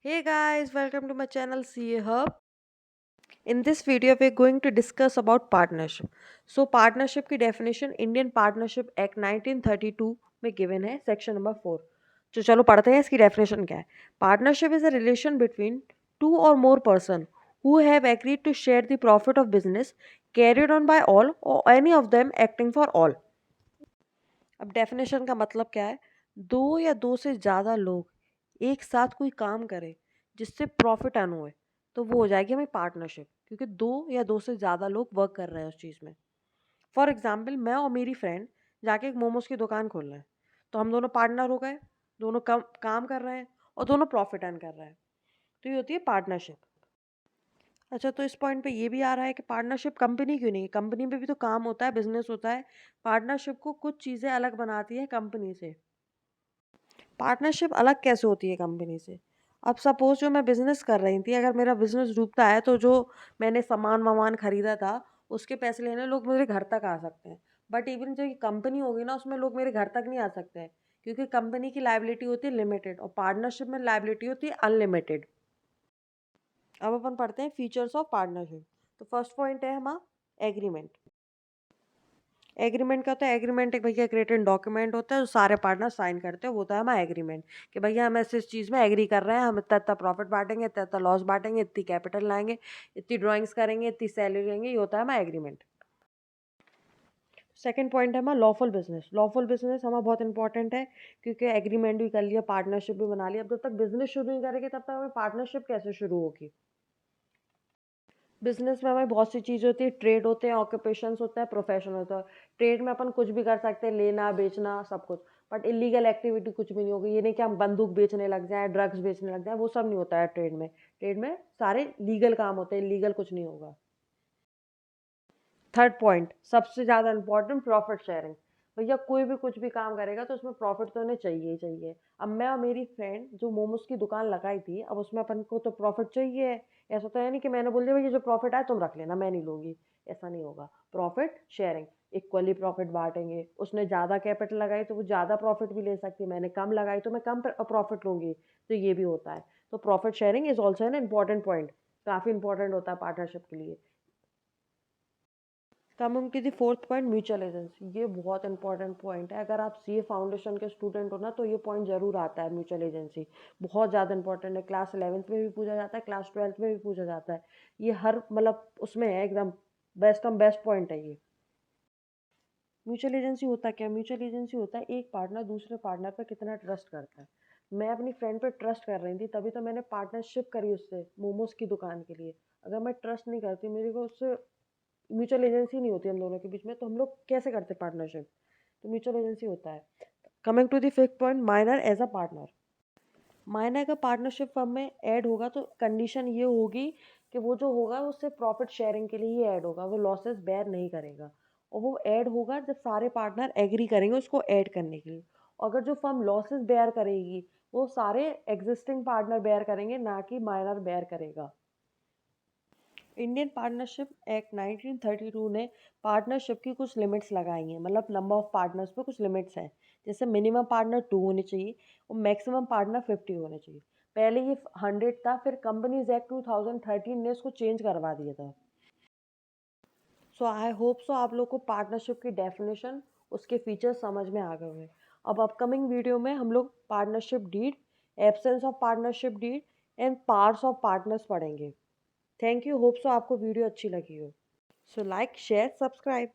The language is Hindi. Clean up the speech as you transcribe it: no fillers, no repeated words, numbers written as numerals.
Hey guys, welcome to my channel CA Hub. In this video, we're going to discuss about partnership. So, partnership की definition Indian Partnership Act 1932 में given है, section number 4. तो चलो पढ़ते हैं इसकी definition क्या है. Partnership is a relation between two or more person who have agreed to share the profit of business carried on by all or any of them acting for all. अब डेफिनेशन का मतलब क्या है? दो या दो से ज़्यादा लोग एक साथ कोई काम करें जिससे प्रॉफिट अर्न हुए तो वो हो जाएगी हमें पार्टनरशिप, क्योंकि दो या दो से ज़्यादा लोग वर्क कर रहे हैं उस चीज़ में. फॉर एग्जाम्पल, मैं और मेरी फ्रेंड जाके एक मोमोज की दुकान खोल रहे हैं, तो हम दोनों पार्टनर हो गए, दोनों काम कर रहे हैं और दोनों प्रॉफिट अर्न कर रहे हैं. तो ये होती है पार्टनरशिप. अच्छा, तो इस पॉइंट पे ये भी आ रहा है कि पार्टनरशिप कंपनी क्यों नहीं? कंपनी में भी तो काम होता है, बिजनेस होता है. पार्टनरशिप को कुछ चीज़ें अलग बनाती है कंपनी से. पार्टनरशिप अलग कैसे होती है कंपनी से? अब सपोज़ जो मैं बिज़नेस कर रही थी, अगर मेरा बिज़नेस डूबता है तो जो मैंने सामान-वामान खरीदा था, उसके पैसे लेने लोग मेरे घर तक आ सकते हैं. बट इवन जो ये कंपनी होगी ना, उसमें लोग मेरे घर तक नहीं आ सकते हैं, क्योंकि कंपनी की लायबिलिटी होती है लिमिटेड और पार्टनरशिप में लायबिलिटी होती है अनलिमिटेड. अब अपन पढ़ते हैं फीचर्स ऑफ पार्टनरशिप. तो फर्स्ट पॉइंट है हमारा एग्रीमेंट. एग्रीमेंट क्या होता है? एग्रीमेंट एक भैया एक रिटन डॉक्यूमेंट होता है जो सारे पार्टनर साइन करते हैं, वो होता है हमारा एग्रीमेंट. कि भैया हम ऐसे इस चीज़ में एग्री कर रहे हैं, हम इतना इतना प्रॉफिट बांटेंगे, इतना इतना लॉस बांटेंगे, इतनी कैपिटल लाएंगे, इतनी ड्राइंग्स करेंगे, इतनी सैलरी लेंगे. ये होता है हमारा एग्रीमेंट. सेकंड पॉइंट है हमारा लॉफुल बिजनेस. लॉफुल बिजनेस हमारा बहुत इंपॉर्टेंट है, क्योंकि एग्रीमेंट भी कर लिया, पार्टनरशिप भी बना लिया. अब जब तक बिजनेस शुरू नहीं करेंगे तब तक हमें पार्टनरशिप कैसे शुरू होगी? बिजनेस में हमें बहुत सी चीज़ होती है. ट्रेड होते हैं, ऑक्यूपेशंस होता है, प्रोफेशन होता है. ट्रेड में अपन कुछ भी कर सकते हैं, लेना बेचना सब कुछ. बट इलीगल एक्टिविटी कुछ भी नहीं होगी. ये नहीं कि हम बंदूक बेचने लग जाएं, ड्रग्स बेचने लग जाएं, वो सब नहीं होता है ट्रेड में. ट्रेड में सारे लीगल काम होते हैं, इलीगल कुछ नहीं होगा. थर्ड पॉइंट सबसे ज़्यादा इंपॉर्टेंट, प्रॉफिट शेयरिंग. भैया कोई भी कुछ भी काम करेगा तो उसमें प्रॉफिट तो उन्हें चाहिए ही चाहिए. अब मैं और मेरी फ्रेंड जो मोमोज की दुकान लगाई थी, अब उसमें अपन को तो प्रॉफिट चाहिए है. ऐसा तो है नहीं कि मैंने बोल दिया भैया जो प्रॉफिट आए तुम रख लेना, मैं नहीं लूँगी. ऐसा नहीं होगा. प्रॉफिट शेयरिंग, इक्वली प्रॉफिट बांटेंगे. उसने ज़्यादा कैपिटल लगाई तो वो ज़्यादा प्रॉफिट भी ले सकती है, मैंने कम लगाई तो मैं कम प्रॉफिट लूँगी. तो ये भी होता है. तो profit sharing is also an important point. काफ़ी इंपॉर्टेंट होता है पार्टनरशिप के लिए. Coming to the fourth point, mutual agency. ये बहुत इंपॉर्टेंट पॉइंट है. अगर आप सीए फाउंडेशन के स्टूडेंट हो ना, तो ये पॉइंट जरूर आता है. म्यूचुअल एजेंसी बहुत ज़्यादा इंपॉर्टेंट है. क्लास 11th में भी पूछा जाता है, क्लास 12th में भी पूछा जाता है. ये हर मतलब उसमें है एकदम बेस्ट पॉइंट है ये. म्यूचुअल एजेंसी होता क्या? म्यूचुअल एजेंसी होता है एक पार्टनर दूसरे पार्टनर पर कितना ट्रस्ट करता है. मैं अपनी फ्रेंड पे ट्रस्ट कर रही थी, तभी तो मैंने पार्टनरशिप करी उससे मोमोज की दुकान के लिए. अगर मैं ट्रस्ट नहीं करती, मेरे को उससे म्यूचुअल एजेंसी नहीं होती हम दोनों के बीच में, तो हम लोग कैसे करते पार्टनरशिप? तो म्यूचुअल एजेंसी होता है. Coming to the fifth point, minor as a partner. Minor का पार्टनरशिप फर्म में ऐड होगा तो कंडीशन ये होगी कि वो जो होगा वो सिर्फ प्रॉफिट शेयरिंग के लिए ही ऐड होगा, वो लॉसेस बेयर नहीं करेगा. और वो ऐड होगा जब सारे पार्टनर एग्री करेंगे उसको ऐड करने के लिए. और अगर जो फर्म लॉसेस बेयर करेगी वो सारे एग्जिस्टिंग पार्टनर बेयर करेंगे, ना कि माइनर बेयर करेगा. इंडियन पार्टनरशिप एक्ट 1932 ने पार्टनरशिप की कुछ लिमिट्स लगाई हैं, मतलब नंबर ऑफ पार्टनर्स पे कुछ लिमिट्स हैं. जैसे मिनिमम पार्टनर 2 होने चाहिए और मैक्सिमम पार्टनर 50 होने चाहिए. पहले ये 100 था, फिर कंपनीज एक्ट 2013 ने इसको चेंज करवा दिया था. सो आई होप सो आप लोग को पार्टनरशिप की डेफिनेशन, उसके फीचर्स समझ में आ गए होंगे. अब अपकमिंग वीडियो में हम लोग partnership deed, absence of partnership deed and parts of partners पढ़ेंगे. Thank you. होप सो आपको वीडियो अच्छी लगी हो. So like share subscribe.